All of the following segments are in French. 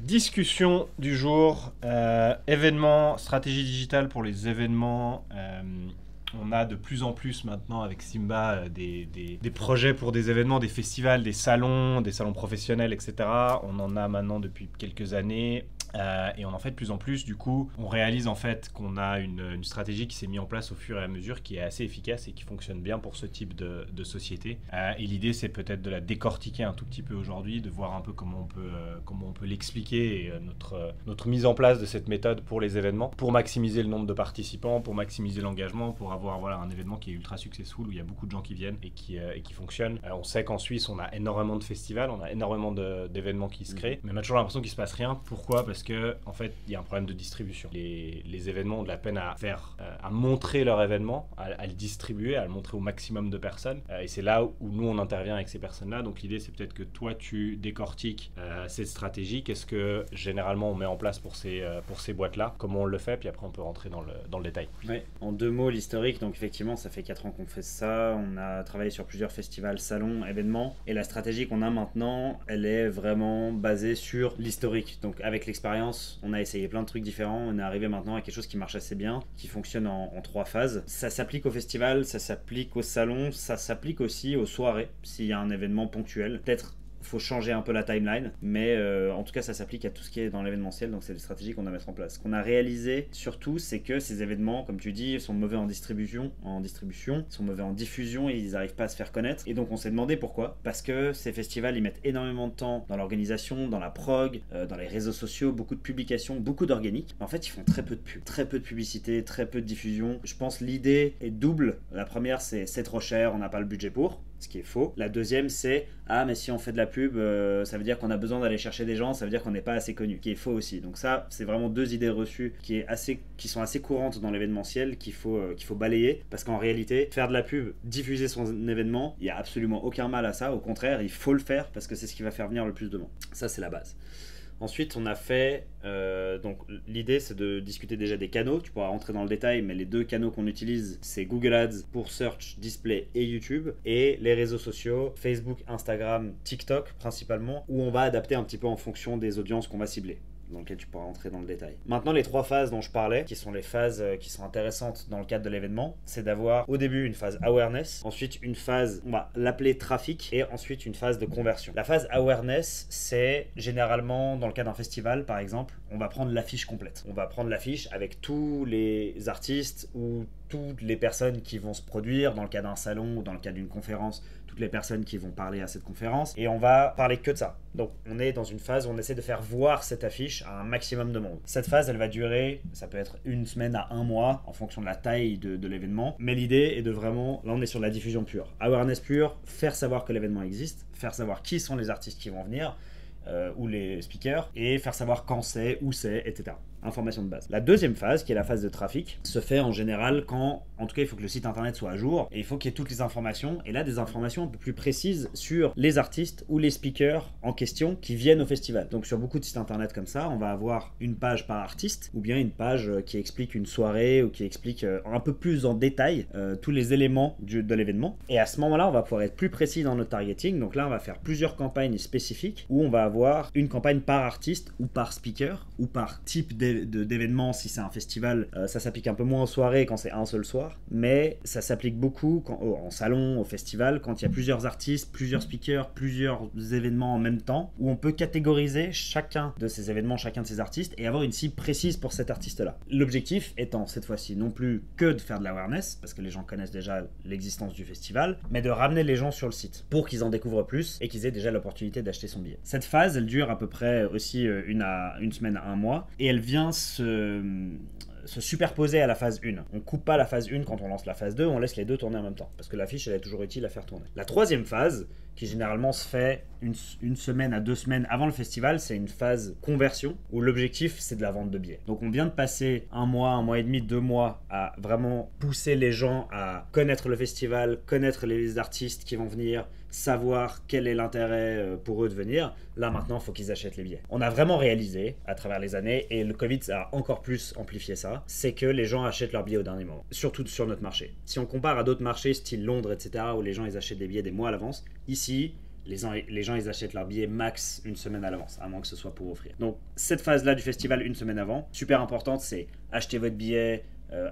Discussion du jour, événements, stratégie digitale pour les événements. On a de plus en plus maintenant avec Simba des projets pour des événements, des festivals, des salons professionnels, etc. On en a maintenant depuis quelques années. Et on en fait de plus en plus. Du coup, on réalise en fait qu'on a une stratégie qui s'est mise en place au fur et à mesure, qui est assez efficace et qui fonctionne bien pour ce type de société. Et l'idée, c'est peut-être de la décortiquer un tout petit peu aujourd'hui, de voir un peu comment on peut l'expliquer et notre mise en place de cette méthode pour les événements, pour maximiser le nombre de participants, pour maximiser l'engagement, pour avoir un événement qui est ultra successful, où il y a beaucoup de gens qui viennent et qui fonctionnent. On sait qu'en Suisse, on a énormément de festivals, on a énormément d'événements qui se créent, mais on a toujours l'impression qu'il ne se passe rien. Pourquoi ? Parce que en fait, il y a un problème de distribution. Les événements ont de la peine à montrer leur événement, à le distribuer, à le montrer au maximum de personnes. Et c'est là où nous, on intervient avec ces personnes-là. Donc l'idée, c'est peut-être que toi, tu décortiques cette stratégie. Qu'est-ce que généralement on met en place pour ces boîtes-là ? Comment on le fait ? Puis après, on peut rentrer dans le détail. Ouais. En 2 mots, l'historique. Donc effectivement, ça fait 4 ans qu'on fait ça. On a travaillé sur plusieurs festivals, salons, événements. Et la stratégie qu'on a maintenant, elle est vraiment basée sur l'historique. Donc avec l'expérience, on a essayé plein de trucs différents. On est arrivé maintenant à quelque chose qui marche assez bien, qui fonctionne en 3 phases. Ça s'applique au festival, ça s'applique au salon, ça s'applique aussi aux soirées, s'il y a un événement ponctuel. Peut-être faut changer un peu la timeline, mais en tout cas ça s'applique à tout ce qui est dans l'événementiel, donc c'est des stratégies qu'on a mettre en place. Ce qu'on a réalisé surtout, c'est que ces événements, comme tu dis, sont mauvais en distribution, sont mauvais en diffusion et ils n'arrivent pas à se faire connaître. Et donc on s'est demandé pourquoi. Parce que ces festivals, ils mettent énormément de temps dans l'organisation, dans la prog, dans les réseaux sociaux, beaucoup de publications, beaucoup d'organique. Mais en fait, ils font très peu de pub, très peu de publicité, très peu de diffusion. Je pense que l'idée est double. La première, c'est trop cher, on n'a pas le budget pour. Ce qui est faux. La deuxième, c'est mais si on fait de la pub, ça veut dire qu'on a besoin d'aller chercher des gens, ça veut dire qu'on n'est pas assez connu. Qui est faux aussi. Donc ça, c'est vraiment 2 idées reçues qui sont assez courantes dans l'événementiel qu'il faut balayer. Parce qu'en réalité, faire de la pub, diffuser son événement, il n'y a absolument aucun mal à ça. Au contraire, il faut le faire parce que c'est ce qui va faire venir le plus de monde. Ça, c'est la base. Ensuite, on a fait, donc l'idée c'est de discuter déjà des canaux, tu pourras rentrer dans le détail, mais les 2 canaux qu'on utilise, c'est Google Ads pour Search, Display et YouTube, et les réseaux sociaux, Facebook, Instagram, TikTok principalement, où on va adapter un petit peu en fonction des audiences qu'on va cibler, dans lequel tu pourras rentrer dans le détail. Maintenant, les 3 phases dont je parlais, qui sont les phases qui sont intéressantes dans le cadre de l'événement, c'est d'avoir au début une phase awareness, ensuite une phase, on va l'appeler trafic, et ensuite une phase de conversion. La phase awareness, c'est généralement, dans le cas d'un festival par exemple, on va prendre l'affiche complète. On va prendre l'affiche avec tous les artistes ou toutes les personnes qui vont se produire, dans le cas d'un salon ou dans le cas d'une conférence, toutes les personnes qui vont parler à cette conférence, et on va parler que de ça. Donc on est dans une phase où on essaie de faire voir cette affiche à un maximum de monde. Cette phase, elle va durer, ça peut être 1 semaine à 1 mois, en fonction de la taille de l'événement, mais l'idée est de vraiment, là on est sur de la diffusion pure. Awareness pure, faire savoir que l'événement existe, faire savoir qui sont les artistes qui vont venir, ou les speakers, et faire savoir quand c'est, où c'est, etc. Information de base. La deuxième phase, qui est la phase de trafic, se fait en général quand, en tout cas, il faut que le site internet soit à jour et il faut qu'il y ait toutes les informations, et là des informations un peu plus précises sur les artistes ou les speakers en question qui viennent au festival. Donc sur beaucoup de sites internet comme ça, on va avoir une page par artiste, ou bien une page qui explique une soirée ou qui explique un peu plus en détail tous les éléments de l'événement. Et à ce moment-là, on va pouvoir être plus précis dans notre targeting. Donc là, on va faire plusieurs campagnes spécifiques où on va avoir une campagne par artiste ou par speaker ou par type d'événement. Si c'est un festival, ça s'applique un peu moins en soirée quand c'est un seul soir, mais ça s'applique beaucoup en salon, au festival, quand il y a plusieurs artistes, plusieurs speakers, plusieurs événements en même temps, où on peut catégoriser chacun de ces événements, chacun de ces artistes, et avoir une cible précise pour cet artiste-là. L'objectif étant cette fois-ci non plus que de faire de l'awareness, parce que les gens connaissent déjà l'existence du festival, mais de ramener les gens sur le site pour qu'ils en découvrent plus et qu'ils aient déjà l'opportunité d'acheter son billet. Cette phase, elle dure à peu près aussi une semaine à 1 mois, et elle vient se superposer à la phase 1. On coupe pas la phase 1 quand on lance la phase 2, on laisse les 2 tourner en même temps, parce que l'affiche elle est toujours utile à faire tourner. La troisième phase, qui généralement se fait une semaine à 2 semaines avant le festival, c'est une phase conversion, où l'objectif c'est de la vente de billets. Donc on vient de passer 1 mois et demi, 2 mois à vraiment pousser les gens à connaître le festival, connaître les artistes qui vont venir, savoir quel est l'intérêt pour eux de venir. Là maintenant, il faut qu'ils achètent les billets. On a vraiment réalisé à travers les années, et le Covid a encore plus amplifié ça, c'est que les gens achètent leurs billets au dernier moment, surtout sur notre marché. Si on compare à d'autres marchés style Londres, etc., où les gens ils achètent des billets des mois à l'avance, ici les gens ils achètent leur billet max une semaine à l'avance, à moins que ce soit pour offrir. Donc cette phase-là du festival une semaine avant, super importante, c'est acheter votre billet,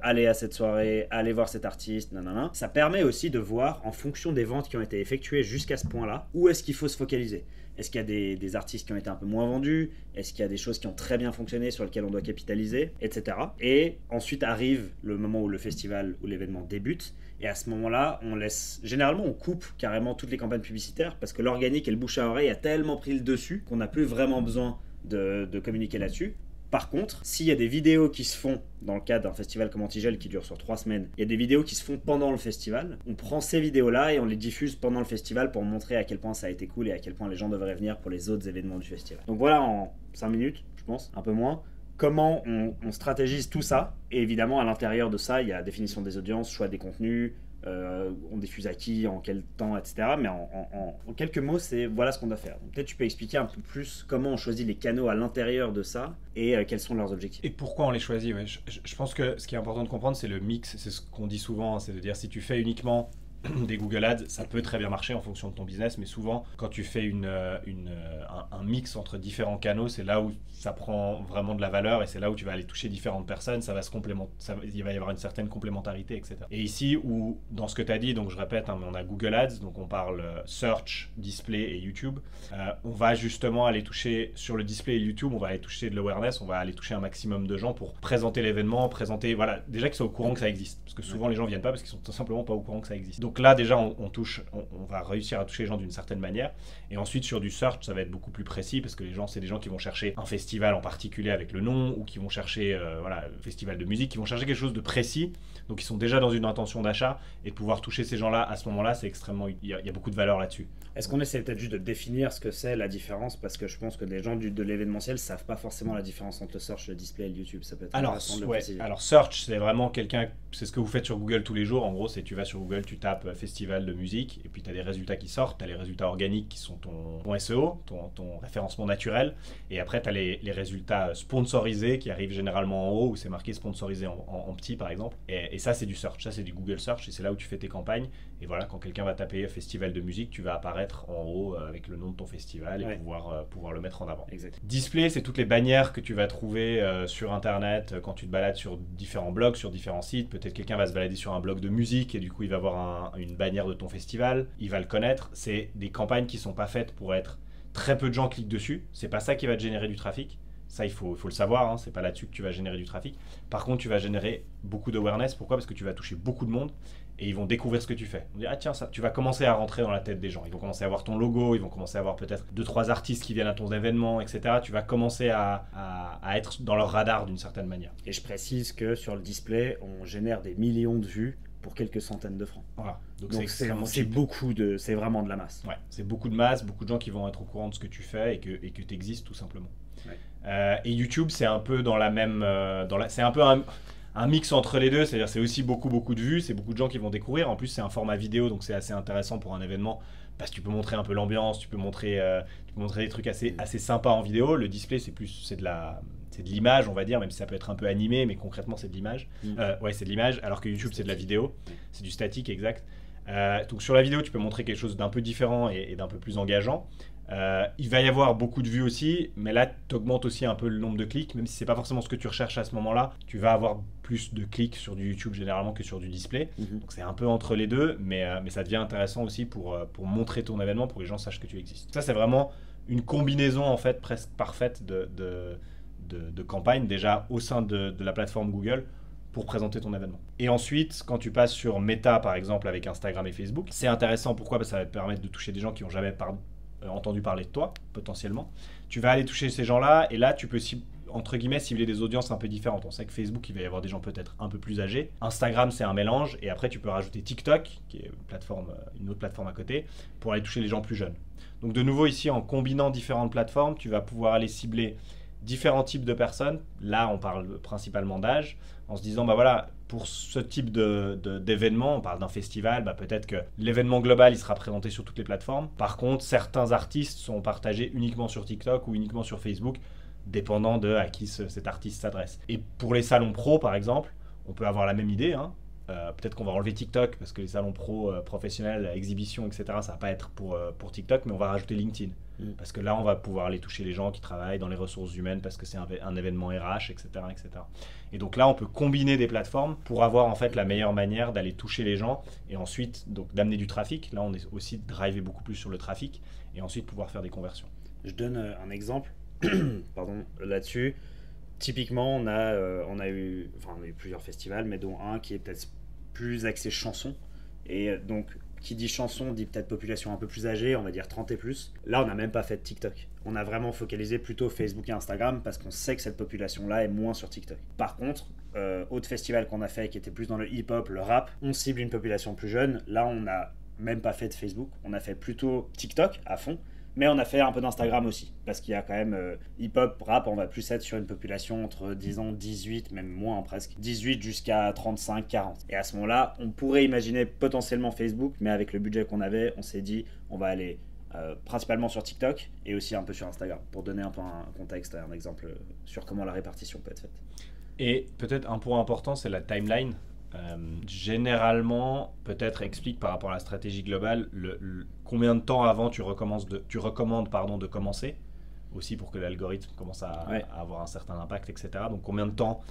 aller à cette soirée, aller voir cet artiste, nanana. Ça permet aussi de voir, en fonction des ventes qui ont été effectuées jusqu'à ce point-là, où est-ce qu'il faut se focaliser. Est-ce qu'il y a des artistes qui ont été un peu moins vendus? Est-ce qu'il y a des choses qui ont très bien fonctionné sur lesquelles on doit capitaliser, etc. Et ensuite arrive le moment où le festival ou l'événement débute. Et à ce moment-là, généralement, on coupe carrément toutes les campagnes publicitaires parce que l'organique et le bouche à oreille a tellement pris le dessus qu'on n'a plus vraiment besoin de communiquer là-dessus. Par contre, s'il y a des vidéos qui se font dans le cadre d'un festival comme Antigel qui dure sur 3 semaines, il y a des vidéos qui se font pendant le festival, on prend ces vidéos-là et on les diffuse pendant le festival pour montrer à quel point ça a été cool et à quel point les gens devraient venir pour les autres événements du festival. Donc voilà, en 5 minutes, je pense, un peu moins, comment on stratégise tout ça. Et évidemment, à l'intérieur de ça, il y a définition des audiences, choix des contenus, on diffuse à qui, en quel temps, etc. Mais en quelques mots, voilà ce qu'on doit faire. Peut-être tu peux expliquer un peu plus comment on choisit les canaux à l'intérieur de ça et quels sont leurs objectifs. Et pourquoi on les choisit, ouais. Je pense que ce qui est important de comprendre, c'est le mix. C'est ce qu'on dit souvent, hein, c'est de dire si tu fais uniquement des Google Ads, ça peut très bien marcher en fonction de ton business, mais souvent, quand tu fais un mix entre différents canaux, c'est là où ça prend vraiment de la valeur et c'est là où tu vas aller toucher différentes personnes, il va y avoir une certaine complémentarité, etc. Et ici, où, dans ce que tu as dit, donc je répète, hein, on a Google Ads, donc on parle Search, Display et YouTube. On va justement aller toucher sur le Display et YouTube, on va aller toucher de l'awareness, on va aller toucher un maximum de gens pour présenter l'événement, voilà, déjà qu'ils soient au courant que ça existe, parce que souvent les gens viennent pas parce qu'ils sont tout simplement pas au courant que ça existe. Donc là déjà on va réussir à toucher les gens d'une certaine manière, et ensuite sur du search ça va être beaucoup plus précis parce que c'est des gens qui vont chercher un festival en particulier avec le nom, ou qui vont chercher un festival de musique, qui vont chercher quelque chose de précis, donc ils sont déjà dans une intention d'achat, et de pouvoir toucher ces gens-là à ce moment-là, c'est extrêmement, il y a beaucoup de valeur là-dessus. Est-ce qu'on essaie peut-être juste de définir ce que c'est la différence, parce que je pense que les gens de l'événementiel savent pas forcément la différence entre le search, le display et le YouTube. Ça peut être intéressant de le préciser. Alors search, c'est vraiment c'est ce que vous faites sur Google tous les jours. En gros, c'est tu vas sur Google, tu tapes festival de musique, et puis tu as des résultats qui sortent, tu as les résultats organiques qui sont ton SEO, ton référencement naturel, et après tu as les résultats sponsorisés qui arrivent généralement en haut, où c'est marqué sponsorisé en petit par exemple, et ça c'est du search, ça c'est du Google Search, et c'est là où tu fais tes campagnes. Et voilà, quand quelqu'un va taper festival de musique, tu vas apparaître en haut avec le nom de ton festival et pouvoir le mettre en avant. Exact. Display, c'est toutes les bannières que tu vas trouver sur internet quand tu te balades sur différents blogs, sur différents sites. Peut-être quelqu'un va se balader sur un blog de musique et du coup il va voir une bannière de ton festival, il va le connaître. C'est des campagnes qui sont pas faites pour être très peu de gens cliquent dessus, c'est pas ça qui va te générer du trafic. Ça, il faut le savoir, hein, c'est pas là-dessus que tu vas générer du trafic. Par contre, tu vas générer beaucoup d'awareness. Pourquoi ? Parce que tu vas toucher beaucoup de monde et ils vont découvrir ce que tu fais. On dit, ah tiens, ça, tu vas commencer à rentrer dans la tête des gens. Ils vont commencer à voir ton logo, ils vont commencer à voir peut-être 2-3 artistes qui viennent à ton événement, etc. Tu vas commencer à être dans leur radar d'une certaine manière. Et je précise que sur le display, on génère des millions de vues pour quelques centaines de francs. Voilà. Donc c'est vraiment de la masse. Ouais, c'est beaucoup de masse, beaucoup de gens qui vont être au courant de ce que tu fais et que tu existes tout simplement. Ouais. Et YouTube, c'est un peu dans la même, c'est un peu un mix entre les deux, c'est-à-dire c'est aussi beaucoup de vues, c'est beaucoup de gens qui vont découvrir. En plus, c'est un format vidéo, donc c'est assez intéressant pour un événement parce que tu peux montrer un peu l'ambiance, tu peux montrer des trucs assez sympas en vidéo. Le display, c'est de l'image, on va dire, même si ça peut être un peu animé, mais concrètement, c'est de l'image. C'est de l'image, alors que YouTube, c'est de la vidéo, c'est du statique, exact. Donc sur la vidéo, tu peux montrer quelque chose d'un peu différent et d'un peu plus engageant. Il va y avoir beaucoup de vues aussi, mais là tu augmentes aussi un peu le nombre de clics, même si c'est pas forcément ce que tu recherches à ce moment-là. Tu vas avoir plus de clics sur du YouTube généralement que sur du display. Donc c'est un peu entre les deux, mais ça devient intéressant aussi pour montrer ton événement, pour que les gens sachent que tu existes. Ça, c'est vraiment une combinaison en fait presque parfaite de campagne déjà au sein de la plateforme Google pour présenter ton événement. Et ensuite, quand tu passes sur Meta par exemple avec Instagram et Facebook, c'est intéressant. Pourquoi ? Parce que ça va te permettre de toucher des gens qui n'ont jamais entendu parler de toi, potentiellement. Tu vas aller toucher ces gens-là, et là, tu peux, entre guillemets, cibler des audiences un peu différentes. On sait que Facebook, il va y avoir des gens peut-être un peu plus âgés. Instagram, c'est un mélange, et après, tu peux rajouter TikTok, qui est une autre plateforme à côté, pour aller toucher les gens plus jeunes. Donc, de nouveau, ici, en combinant différentes plateformes, tu vas pouvoir aller cibler différents types de personnes. Là, on parle principalement d'âge, en se disant, bah voilà, pour ce type d'événement, on parle d'un festival, bah peut-être que l'événement global, il sera présenté sur toutes les plateformes. Par contre, certains artistes sont partagés uniquement sur TikTok ou uniquement sur Facebook, dépendant de à qui cet artiste s'adresse. Et pour les salons pro, par exemple, on peut avoir la même idée, hein. peut-être qu'on va enlever TikTok parce que les salons professionnels, exhibitions, etc., ça va pas être pour TikTok, mais on va rajouter LinkedIn. Parce que là, on va pouvoir aller toucher les gens qui travaillent dans les ressources humaines parce que c'est un événement RH, etc., etc. Et donc là, on peut combiner des plateformes pour avoir en fait la meilleure manière d'aller toucher les gens et ensuite donc d'amener du trafic. Là, on est aussi drivé beaucoup plus sur le trafic et ensuite pouvoir faire des conversions. Je donne un exemple pardon, là-dessus. Typiquement, on a eu plusieurs festivals, mais dont un qui est peut-être plus axé chanson. Et donc, qui dit chanson dit peut-être population un peu plus âgée, on va dire 30 et plus. Là, on n'a même pas fait de TikTok. On a vraiment focalisé plutôt Facebook et Instagram parce qu'on sait que cette population-là est moins sur TikTok. Par contre, autre festival qu'on a fait qui était plus dans le hip-hop, le rap, on cible une population plus jeune. Là, on n'a même pas fait de Facebook. On a fait plutôt TikTok à fond. Mais on a fait un peu d'Instagram aussi, parce qu'il y a quand même hip-hop, rap, on va plus être sur une population entre, disons, 18, même moins presque, 18 jusqu'à 35, 40. Et à ce moment-là, on pourrait imaginer potentiellement Facebook, mais avec le budget qu'on avait, on s'est dit, on va aller principalement sur TikTok et aussi un peu sur Instagram, pour donner un peu un contexte, un exemple sur comment la répartition peut être faite. Et peut-être un point important, c'est la timeline. Généralement, peut-être explique par rapport à la stratégie globale combien de temps avant tu recommandes de commencer, aussi pour que l'algorithme commence à avoir un certain impact, etc. Donc combien de temps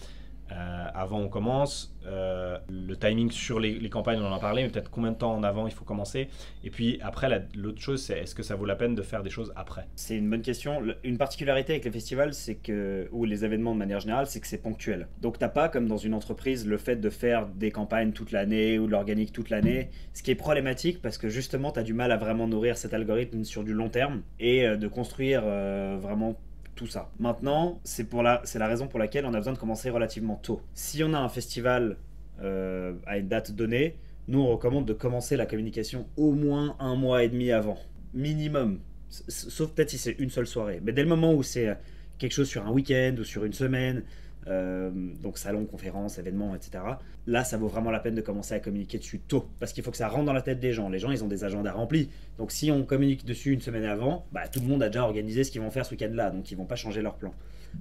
avant on commence, le timing sur les campagnes, on en a parlé, mais peut-être combien de temps en avant il faut commencer. Et puis après, l'autre chose, c'est est-ce que ça vaut la peine de faire des choses après? C'est une bonne question. Une particularité avec les festivals, ou les événements de manière générale, c'est que c'est ponctuel. Donc t'as pas, comme dans une entreprise, le fait de faire des campagnes toute l'année ou de l'organique toute l'année, ce qui est problématique parce que justement t'as du mal à vraiment nourrir cet algorithme sur du long terme et de construire vraiment tout ça. Maintenant, c'est la raison pour laquelle on a besoin de commencer relativement tôt. Si on a un festival à une date donnée, nous on recommande de commencer la communication au moins 1 mois et demi avant. Minimum. Sauf peut-être si c'est une seule soirée. Mais dès le moment où c'est quelque chose sur un week-end ou sur une semaine, donc salon, conférence, événement, etc. Là, ça vaut vraiment la peine de commencer à communiquer dessus tôt, parce qu'il faut que ça rentre dans la tête des gens. Les gens, ils ont des agendas remplis. Donc si on communique dessus une semaine avant, bah, tout le monde a déjà organisé ce qu'ils vont faire ce week-end-là, donc ils vont pas changer leur plan.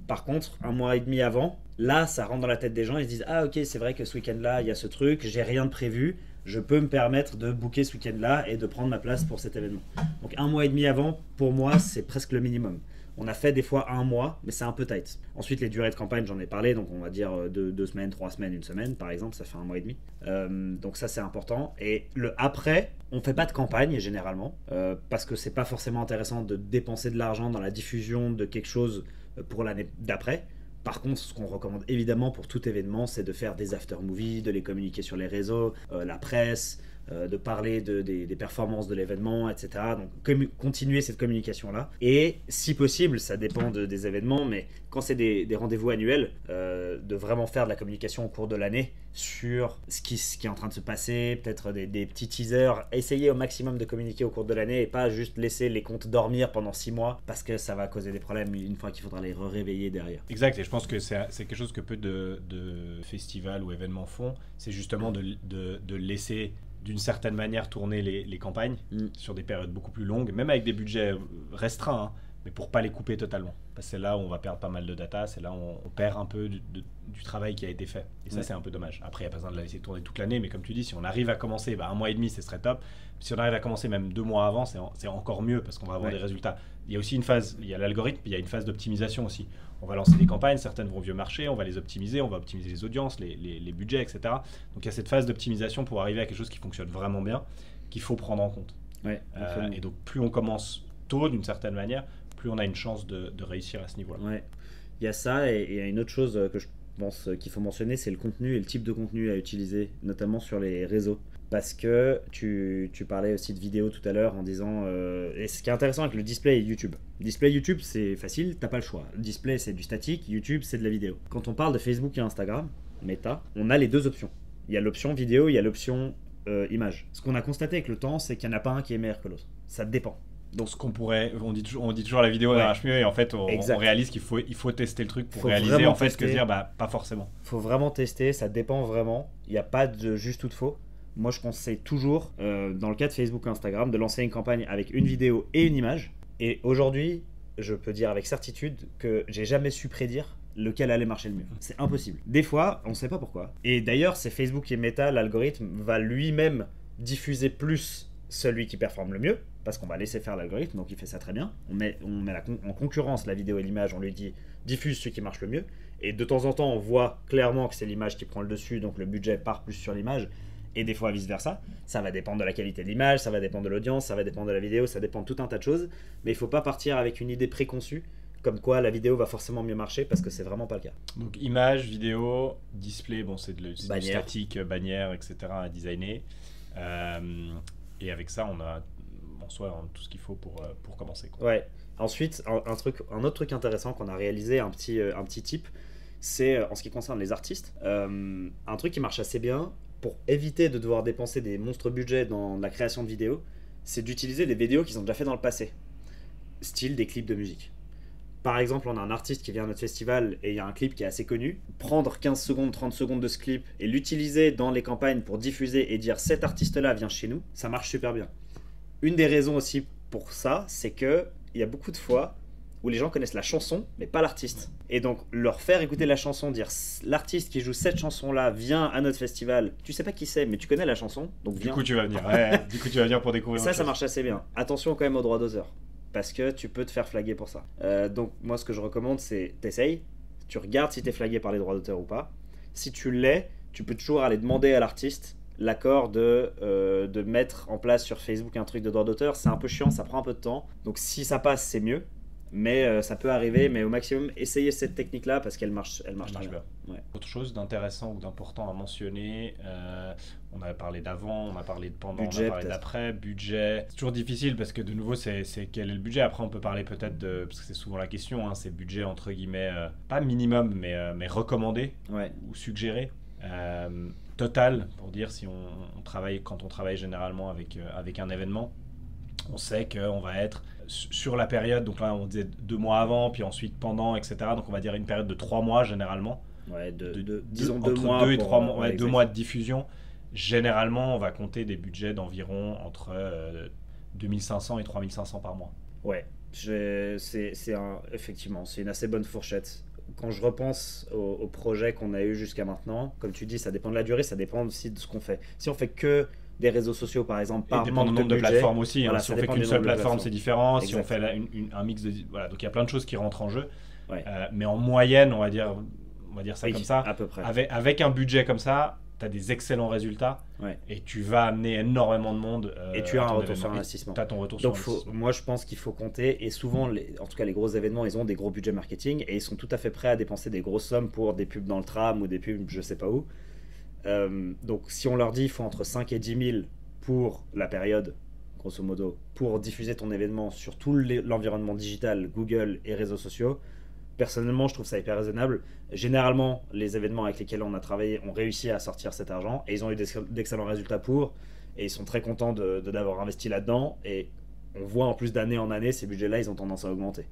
Par contre, 1 mois et demi avant, là, ça rentre dans la tête des gens. Ils se disent, ah ok, c'est vrai que ce week-end-là, il y a ce truc, j'ai rien de prévu, je peux me permettre de booker ce week-end-là et de prendre ma place pour cet événement. Donc 1 mois et demi avant, pour moi, c'est presque le minimum. On a fait des fois 1 mois, mais c'est un peu tight. Ensuite, les durées de campagne, j'en ai parlé, donc on va dire 2 semaines, 3 semaines, 1 semaine, par exemple, ça fait 1 mois et demi. Donc ça, c'est important. Et le après, on fait pas de campagne généralement, parce que c'est pas forcément intéressant de dépenser de l'argent dans la diffusion de quelque chose pour l'année d'après. Par contre, ce qu'on recommande évidemment pour tout événement, c'est de faire des after-movies, de les communiquer sur les réseaux, la presse, de parler des performances de l'événement, etc. Donc continuer cette communication-là. Et si possible, ça dépend des événements, mais quand c'est des rendez-vous annuels, de vraiment faire de la communication au cours de l'année sur ce qui est en train de se passer, peut-être des petits teasers, essayer au maximum de communiquer au cours de l'année et pas juste laisser les comptes dormir pendant 6 mois parce que ça va causer des problèmes une fois qu'il faudra les réveiller derrière. Exact, et je pense que c'est quelque chose que peu de festivals ou événements font, c'est justement de laisser d'une certaine manière tourner les campagnes sur des périodes beaucoup plus longues, même avec des budgets restreints, hein, mais pour pas les couper totalement. Parce que c'est là où on va perdre pas mal de data, c'est là où on perd un peu du travail qui a été fait. Et ça, c'est un peu dommage. Après, il n'y a pas besoin de la laisser tourner toute l'année, mais comme tu dis, si on arrive à commencer 1 mois et demi, ce serait top. Si on arrive à commencer même 2 mois avant, c'est encore mieux parce qu'on va avoir des résultats. Il y a aussi une phase, il y a l'algorithme, il y a une phase d'optimisation aussi. On va lancer des campagnes, certaines vont vieux marché, on va les optimiser, on va optimiser les audiences, les budgets, etc. Donc il y a cette phase d'optimisation pour arriver à quelque chose qui fonctionne vraiment bien, qu'il faut prendre en compte. Et donc plus on commence tôt d'une certaine manière, plus on a une chance de réussir à ce niveau-là. Ouais. Il y a ça, et il y a une autre chose que je pense qu'il faut mentionner, c'est le contenu et le type de contenu à utiliser, notamment sur les réseaux. Parce que tu parlais aussi de vidéos tout à l'heure en disant... et ce qui est intéressant avec le display et YouTube. Display YouTube, c'est facile, t'as pas le choix. Le display, c'est du statique, YouTube, c'est de la vidéo. Quand on parle de Facebook et Instagram, Meta, on a les 2 options. Il y a l'option vidéo, il y a l'option image. Ce qu'on a constaté avec le temps, c'est qu'il n'y en a pas un qui est meilleur que l'autre. Ça dépend. Donc ce qu'on pourrait, on dit toujours la vidéo arrache mieux, et en fait on réalise qu'il faut tester le truc pour réaliser en fait ce que dire, pas forcément. Faut vraiment tester, ça dépend vraiment. Il n'y a pas de juste ou de faux. Moi, je conseille toujours, dans le cas de Facebook et Instagram, de lancer une campagne avec une vidéo et une image. Et aujourd'hui, je peux dire avec certitude que j'ai jamais su prédire lequel allait marcher le mieux. C'est impossible. Des fois, on ne sait pas pourquoi. Et d'ailleurs, c'est Facebook et Meta, l'algorithme va lui-même diffuser plus celui qui performe le mieux, parce qu'on va laisser faire l'algorithme, donc il fait ça très bien. On met en concurrence la vidéo et l'image, on lui dit diffuse celui qui marche le mieux. Et de temps en temps, on voit clairement que c'est l'image qui prend le dessus, donc le budget part plus sur l'image. Et des fois vice-versa. Ça va dépendre de la qualité de l'image, ça va dépendre de l'audience, ça va dépendre de la vidéo, ça dépend de tout un tas de choses. Mais il ne faut pas partir avec une idée préconçue, comme quoi la vidéo va forcément mieux marcher, parce que c'est vraiment pas le cas. Donc image, vidéo, display, bon c'est du statique, bannière, etc. à designer. Et avec ça, on a en soi tout ce qu'il faut pour commencer, quoi. Ouais. Ensuite, un autre truc intéressant qu'on a réalisé, un petit tip, c'est en ce qui concerne les artistes. Un truc qui marche assez bien, pour éviter de devoir dépenser des monstres budgets dans la création de vidéos, c'est d'utiliser des vidéos qu'ils ont déjà fait dans le passé, style des clips de musique. Par exemple, on a un artiste qui vient à notre festival et il y a un clip qui est assez connu. Prendre 15 secondes, 30 secondes de ce clip et l'utiliser dans les campagnes pour diffuser et dire cet artiste-là vient chez nous, ça marche super bien. Une des raisons aussi pour ça, c'est qu'il y a beaucoup de fois où les gens connaissent la chanson, mais pas l'artiste. Et donc, leur faire écouter la chanson, dire l'artiste qui joue cette chanson-là vient à notre festival, tu sais pas qui c'est, mais tu connais la chanson, donc viens. Du coup, tu vas venir, ouais, du coup, tu vas venir pour découvrir. Ça marche assez bien. Attention quand même aux droits d'auteur, parce que tu peux te faire flaguer pour ça. Donc, moi, ce que je recommande, c'est t'essayes, tu regardes si t'es flagué par les droits d'auteur ou pas. Si tu l'es, tu peux toujours aller demander à l'artiste l'accord de mettre en place sur Facebook un truc de droit d'auteur. C'est un peu chiant, ça prend un peu de temps. Donc, si ça passe, c'est mieux. Mais ça peut arriver, mais au maximum, essayez cette technique-là parce qu'elle marche très bien. Ouais. Autre chose d'intéressant ou d'important à mentionner, on a parlé d'avant, on a parlé de pendant, budget, on a parlé d'après, budget. C'est toujours difficile parce que de nouveau, c'est quel est le budget. Après, on peut parler peut-être de, parce que c'est souvent la question, hein, c'est budget entre guillemets, pas minimum, mais recommandé ou suggéré. Total, pour dire si on travaille, quand on travaille généralement avec un événement, on sait qu'on va être sur la période, donc là on disait 2 mois avant, puis ensuite pendant, etc. Donc on va dire une période de 3 mois généralement. Ouais, disons 2 mois. Entre 2 et 3 mois, ouais, 2 mois de diffusion. Généralement, on va compter des budgets d'environ entre 2500 et 3500 par mois. Ouais, effectivement, c'est une assez bonne fourchette. Quand je repense au projet qu'on a eu jusqu'à maintenant, comme tu dis, ça dépend de la durée, ça dépend aussi de ce qu'on fait. Si on fait que des réseaux sociaux par exemple, par dépend du nombre de plateformes aussi, voilà, si on fait qu'une seule plateforme c'est différent, si on fait un mix de, voilà, donc il y a plein de choses qui rentrent en jeu, mais en moyenne on va dire ça comme ça, à peu près. Avec un budget comme ça, tu as des excellents résultats et tu vas amener énormément de monde et tu as un retour sur investissement. Tu as ton retour donc sur investissement. Moi je pense qu'il faut compter, et souvent en tout cas les gros événements ils ont des gros budgets marketing et ils sont tout à fait prêts à dépenser des grosses sommes pour des pubs dans le tram ou des pubs je sais pas où. Donc si on leur dit il faut entre 5 et 10 000 pour la période, grosso modo, pour diffuser ton événement sur tout l'environnement digital, Google et réseaux sociaux, personnellement je trouve ça hyper raisonnable. Généralement les événements avec lesquels on a travaillé ont réussi à sortir cet argent et ils ont eu d'excellents résultats et ils sont très contents d'avoir investi là-dedans, et on voit en plus d'année en année ces budgets là ils ont tendance à augmenter.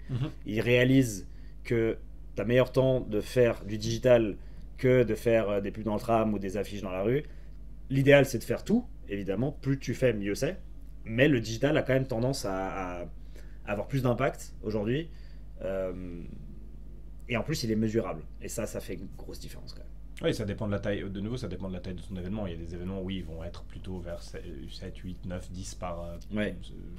Ils réalisent que t'as meilleur temps de faire du digital que de faire des pubs dans le tram ou des affiches dans la rue. L'idéal c'est de faire tout, évidemment, plus tu fais mieux c'est, mais le digital a quand même tendance à avoir plus d'impact aujourd'hui, et en plus il est mesurable, et ça fait une grosse différence quand même. Oui, ça dépend de la taille, de nouveau ça dépend de la taille de ton événement. Il y a des événements où ils vont être plutôt vers 7, 8, 9, 10 par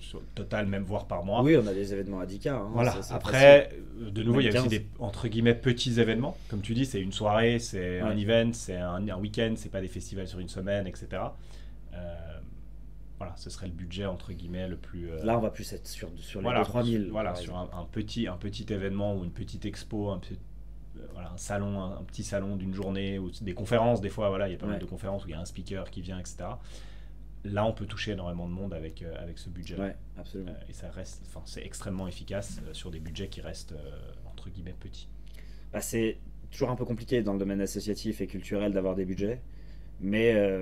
sur total, même voire par mois. Oui, on a des événements à 10K. Voilà. Après, de nouveau, il y a aussi des entre guillemets petits événements. Comme tu dis, c'est une soirée, c'est un event, c'est un week-end, c'est pas des festivals sur une semaine, etc. Voilà, ce serait le budget entre guillemets le plus. Là, on va plus être sur les 2-3 000. Voilà, sur un petit événement ou une petite expo, un petit salon d'une journée, ou des conférences, des fois, voilà, il y a pas mal de conférences où il y a un speaker qui vient, etc. Là, on peut toucher énormément de monde avec ce budget. Ouais, absolument. Et ça reste, c'est extrêmement efficace sur des budgets qui restent entre guillemets petits. C'est toujours un peu compliqué dans le domaine associatif et culturel d'avoir des budgets, mais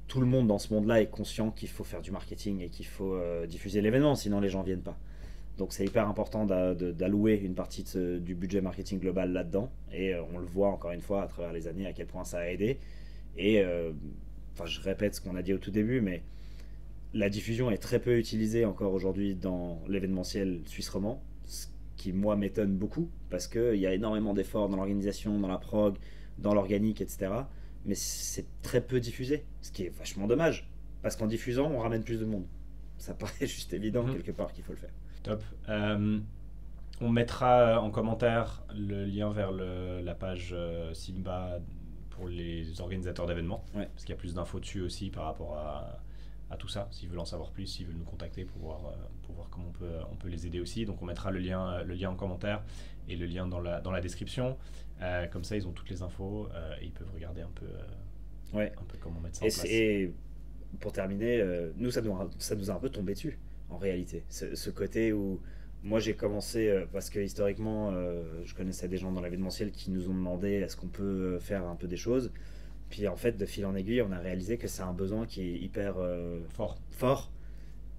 tout le monde dans ce monde-là est conscient qu'il faut faire du marketing et qu'il faut diffuser l'événement, sinon les gens viennent pas. Donc c'est hyper important d'allouer une partie du budget marketing global là-dedans, et on le voit encore une fois à travers les années à quel point ça a aidé. Et je répète ce qu'on a dit au tout début, mais la diffusion est très peu utilisée encore aujourd'hui dans l'événementiel suisse romand, ce qui moi m'étonne beaucoup, parce qu'il y a énormément d'efforts dans l'organisation, dans la prog, dans l'organique, etc. Mais c'est très peu diffusé, ce qui est vachement dommage, parce qu'en diffusant, on ramène plus de monde. Ça paraît juste évident quelque part qu'il faut le faire. Top. On mettra en commentaire le lien vers la page Simba pour les organisateurs d'événements, parce qu'il y a plus d'infos dessus aussi par rapport à tout ça, s'ils veulent en savoir plus, s'ils veulent nous contacter pour voir comment on peut les aider aussi. Donc on mettra le lien en commentaire et le lien dans la description. Comme ça, ils ont toutes les infos et ils peuvent regarder un peu comment mettre ça en place. Et pour terminer, nous, ça nous a un peu tombé dessus, en réalité. Ce côté où moi, j'ai commencé, parce que historiquement, je connaissais des gens dans l'événementiel qui nous ont demandé est-ce qu'on peut faire un peu des choses. Puis en fait, de fil en aiguille, on a réalisé que c'est un besoin qui est hyper fort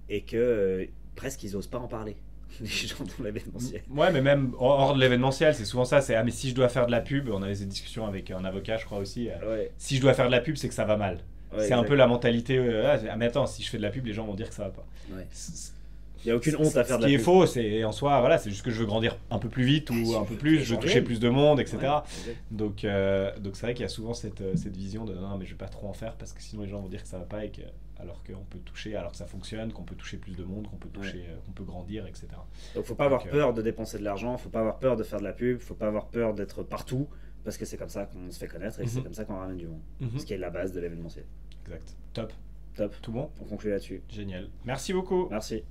et que presque ils osent pas en parler, les gens dans l'événementiel. Ouais, mais même hors de l'événementiel, c'est souvent ça, mais si je dois faire de la pub, on avait cette discussion avec un avocat, je crois aussi, si je dois faire de la pub, c'est que ça va mal. C'est un peu la mentalité, mais attends, si je fais de la pub, les gens vont dire que ça va pas. Il n'y a aucune honte à faire de la pub. Ce qui est faux, c'est en soi, voilà, c'est juste que je veux grandir un peu plus vite ou un peu plus, je veux toucher plus de monde, etc. Donc c'est vrai qu'il y a souvent cette vision de non, mais je vais pas trop en faire parce que sinon les gens vont dire que ça va pas alors qu'on peut toucher, alors que ça fonctionne, qu'on peut toucher plus de monde, qu'on peut toucher, qu'on peut grandir, etc. Donc faut pas avoir peur de dépenser de l'argent, faut pas avoir peur de faire de la pub, faut pas avoir peur d'être partout parce que c'est comme ça qu'on se fait connaître et c'est comme ça qu'on ramène du monde. Ce qui est la base de l'événementiel. Exact. Top. Top. Tout bon? On conclut là-dessus. Génial. Merci beaucoup. Merci.